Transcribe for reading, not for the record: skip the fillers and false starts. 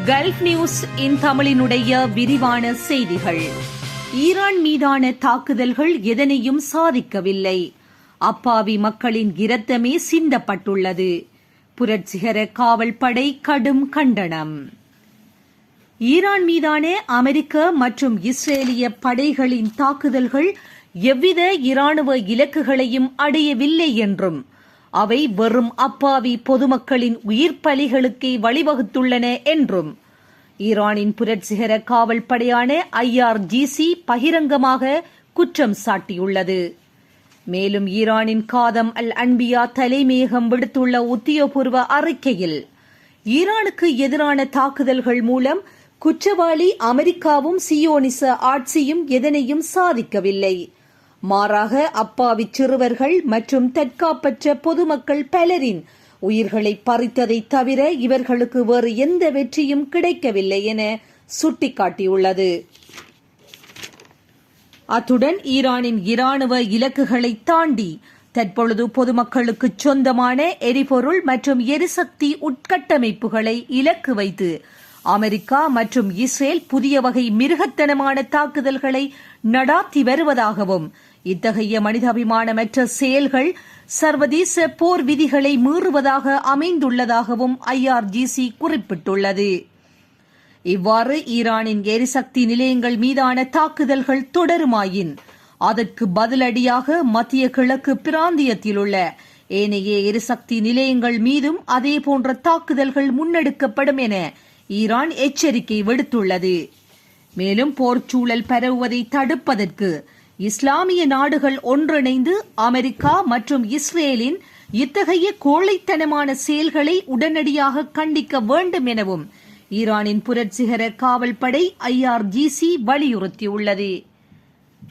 Gulf news in தமிழினுடைய விரிவான செய்திகள். ஈரான் மீதான தாக்குதல்கள் எதனையும் சாதிக்கவில்லை. அப்பாவி மக்களின் இரத்தமே சிந்தப்பட்டுள்ளது. புரட்சிகர காவல் படை கடும் கண்டனம். ஈரான் மீதான அமெரிக்க மற்றும் இஸ்ரேலிய படைகளின் தாக்குதல்கள் எவ்வித இராணுவ இலக்குகளையும் அடையவில்லை என்றும் அவை வெறும் அப்பாவி பொதுமக்களின் உயிர் பலிகளுக்கே வழிவகுத்துள்ளன என்றும் ஈரானின் புரட்சிகர காவல் படையான IRGC பகிரங்கமாக குற்றம் சாட்டியுள்ளது. மேலும் ஈரானின் காதம் அல் அன்பியா தலைமையகம் விடுத்துள்ள உத்தியோகபூர்வ அறிக்கையில் ஈரானுக்கு எதிரான தாக்குதல்கள் மூலம் குற்றவாளி அமெரிக்காவும் சியோனிச ஆட்சியும் எதனையும் சாதிக்கவில்லை. மாறாக அப்பாவி சிறுவர்கள் மற்றும் தற்காப்பற்ற பொதுமக்கள் பலரின் உயிர்களை பறித்ததை தவிர இவர்களுக்கு வேறு எந்த வெற்றியும் கிடைக்கவில்லை என சுட்டிக்காட்டியுள்ளது. அத்துடன் ஈரானின் இராணுவ இலக்குகளை தாண்டி தற்பொழுது பொதுமக்களுக்கு சொந்தமான எரிபொருள் மற்றும் எரிசக்தி உட்கட்டமைப்புகளை இலக்கு வைத்து அமெரிக்கா மற்றும் இஸ்ரேல் புதிய வகை மிருகத்தனமான தாக்குதல்களை நடாத்தி வருவதாகவும் இத்தகைய மனிதாபிமானமற்ற செயல்கள் சர்வதேச போர் விதிகளை மீறுவதாக அமைந்துள்ளதாகவும் IRGC குறிப்பிட்டுள்ளது. இவ்வாறு ஈரானின் எரிசக்தி நிலையங்கள் மீதான தாக்குதல்கள் தொடருமாயின் அதற்கு பதிலடியாக மத்திய கிழக்கு பிராந்தியத்தில் உள்ள ஏனைய எரிசக்தி நிலையங்கள் மீதும் அதேபோன்ற தாக்குதல்கள் முன்னெடுக்கப்படும் என ஈரான் எச்சரிக்கை விடுத்துள்ளது. மேலும் போர்ச்சூழல் பரவுவதை தடுப்பதற்கு இஸ்லாமிய நாடுகள் ஒன்றிணைந்து அமெரிக்கா மற்றும் இஸ்ரேலின் இத்தகைய கோழைத்தனமான செயல்களை உடனடியாக கண்டிக்க வேண்டும் எனவும் ஈரானின் புரட்சிகர காவல் படை IRGC வலியுறுத்தியுள்ளது.